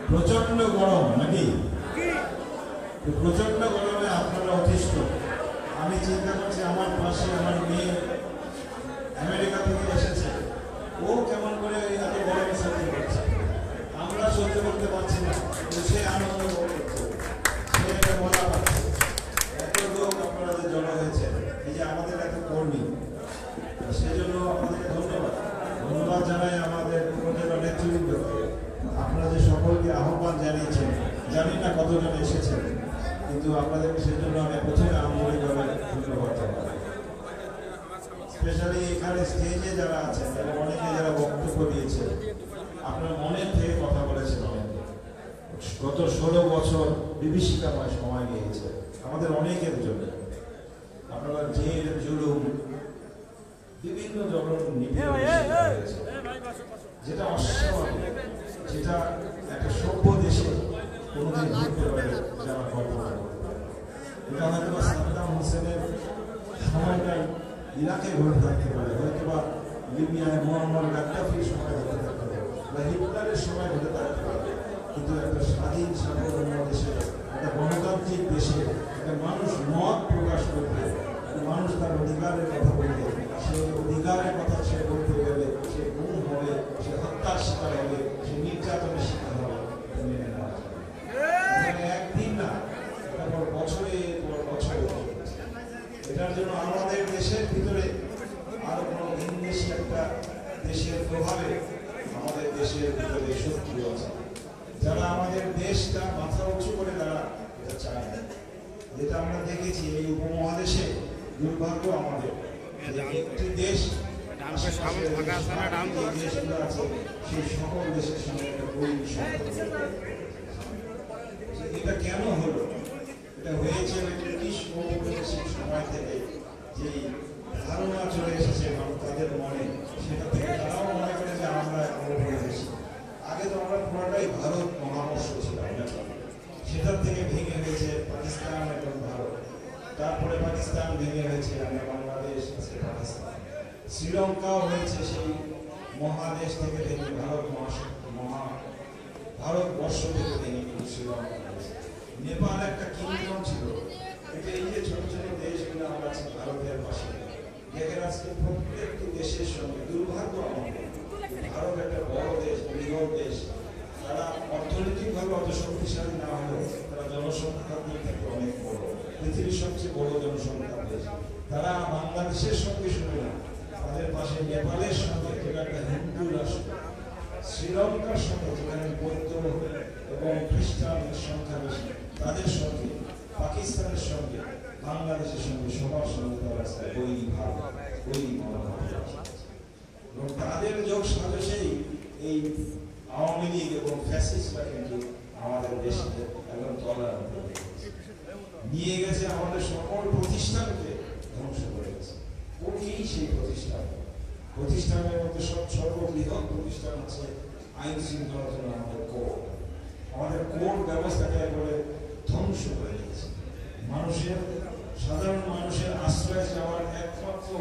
প্রচন্ড গরম নাকি? প্রচন্ড গরমে আপনারা অতিষ্ঠ। আমি চিন্তা করছি আমার পাশে আমার মেয়ে আমেরিকা থেকে এসেছে, ও কেমন করে এত গরমে সহ্য করছে, আমরা সহ্য করতে পারছি না, সে আনন্দ করছে, সে একটা মজা পাচ্ছে। এত লোক আপনারা যে জড়ো হয়েছে, এই যে আমাদের এত কর্মী, সেই জন্য আপনাদেরকে ধন্যবাদ জানাই আমাদের উপজেলা নেতৃবৃন্দ। আপনারা যে সকলকে আহ্বান জানিয়েছেন, জানি না কতজন এসেছেন, কিন্তু আপনাদেরকে সেই জন্য আমি প্রথমে আন্তরিকভাবে ধন্যবাদ জানাই। স্পেশালি এখানে স্টেজে যারা আছেন, তারা অনেকে যারা বক্তব্য দিয়েছে, আপনার মনের থেকে কথা বলেছেন অনেকে। গত 16 বছর বিভীষিকাময় সময় গিয়েছে আমাদের অনেকের জন্য। আপনারা জেল জুলুম বিভিন্ন যেটা অস্বাভাবিক, যেটা একটা সভ্য দেশে কোনোদিন ঘটতে পারে যারা কল্পনা করতে পারে। এটা হয়তো সাদ্দাম হোসেনের সময়টাই ইরাকে ঘটে থাকতে পারে, হয়তো বা লিবিয়ায় মোহাম্মদ গাদ্দাফির সময় ঘটে থাকতে পারে, বা হিটলারের সময় ঘটে থাকতে পারে, কিন্তু একটা স্বাধীন সার্বভৌম দেশে, একটা গণতান্ত্রিক দেশে একটা মানুষ মত প্রকাশ করতে, মানুষ তার অধিকারের কথা বলতে, সে অধিকারের কথা সে বলতে গেলে সে গুম হবে, সে হত্যার শিকার হবে, সে নির্যাতনের শিকার হবে, মেনে নেওয়া যায় একদিন না, তারপর বছরের পর বছর। এটার জন্য আমাদের দেশের ভিতরে আরো কোনো ভিনদেশী একটা দেশের প্রভাবে আমাদের দেশের ভিতরে শত্রু আছে, যারা আমাদের দেশটা মাথা উঁচু করে তারা এটা চায় না। যেটা আমরা দেখেছি এই উপমহাদেশে, দুর্ভাগ্য আমাদের একটি দেশ দেশগুলো আছে, সেই সকল দেশের সঙ্গে একটা বৈরী সম্পর্ক। এটা কেন হলো? এটা হয়েছে ব্রিটিশ ঔপনিবেশিক সময় থেকে যে ধারণা চলে এসেছে তাদের মনে, সেটা থেকে তারাও মনে করে যে আমরা ঔপনিবেশিক। আগে তো আমরা পুরোটাই ভারত মহাবর্ষ ছিলাম, সেটার থেকে ভেঙে হয়েছে পাকিস্তান এবং ভারত, তারপরে পাকিস্তান ভেঙে হয়েছে আমরা বাংলাদেশ, পাকিস্তান, শ্রীলঙ্কাও হয়েছে সেই মহাদেশ থেকে ভেঙে ভারতবর্ষ থেকে ভেঙে শ্রীলঙ্কা হয়েছে। নেপাল একটা কিংডম ছিল। এটা এই যে ছোট ছোট দেশগুলো আমরা আছি ভারতের পাশে, দেখেন আজকে প্রত্যেকটি দেশের সঙ্গে দুর্ভাগ্য আমাদের, ভারত একটা বড় দেশ, বৃহৎ দেশ, তারা অর্থনৈতিকভাবে অত শক্তিশালী না হলেও তারা জনসংখ্যার দিক থেকে অনেক বড়, পৃথিবীর সবচেয়ে বড় জনসংখ্যার দেশ। তারা বাংলাদেশের সঙ্গে শুনে না, তাদের পাশে নেপালের সঙ্গে, যেটা একটা হিন্দু রাষ্ট্র, শ্রীলঙ্কার সঙ্গে যেখানে বৌদ্ধ এবং খ্রিস্টানদের সংখ্যা বেশি, তাদের সঙ্গে, পাকিস্তানের সঙ্গে, বাংলাদেশের সঙ্গে, সবার সঙ্গে তারা বৈরী ভাব, বৈরী মনোভাব, এবং তাদের যোগ সাজসেই এই আওয়ামী লীগ এবং ফ্যাসিস্টরা কিন্তু আমাদের দেশকে একদম তলার নিয়ে গেছে, আমাদের সকল প্রতিষ্ঠানকে ধ্বংস করে গেছে। ওকেই সেই প্রতিষ্ঠানের মধ্যে সর্ববৃহৎ প্রতিষ্ঠান হচ্ছে আইন শৃঙ্খলার জন্য আমাদের কোর্ট ব্যবস্থাকে একবারে ধ্বংস করে দিয়েছে। সাধারণ মানুষের আশ্রয় যাওয়ার একমাত্র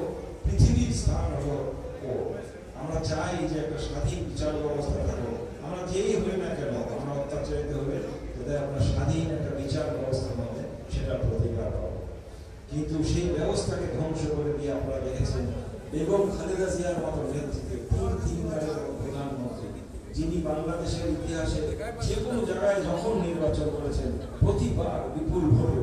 পৃথিবীর স্থান হলো কোর্ট। আমরা চাই যে একটা স্বাধীন বিচার ব্যবস্থা থাকবো, আমরা যেই হই না কেন, আমরা অত্যাচারিত হলে যাতে আমরা স্বাধীন একটা বিচার ব্যবস্থার মধ্যে সেটা প্রতিকার পাবো। কিন্তু সেই ব্যবস্থাকে ধ্বংস করে দিয়ে আপনারা দেখেছেন বেগম খালেদা জিয়ার মতো নেতৃত্বে তিনবারের প্রধানমন্ত্রী, যিনি বাংলাদেশের ইতিহাসে যে কোনো জায়গায় যখন নির্বাচন করেছেন প্রতিবার বিপুল ভোটে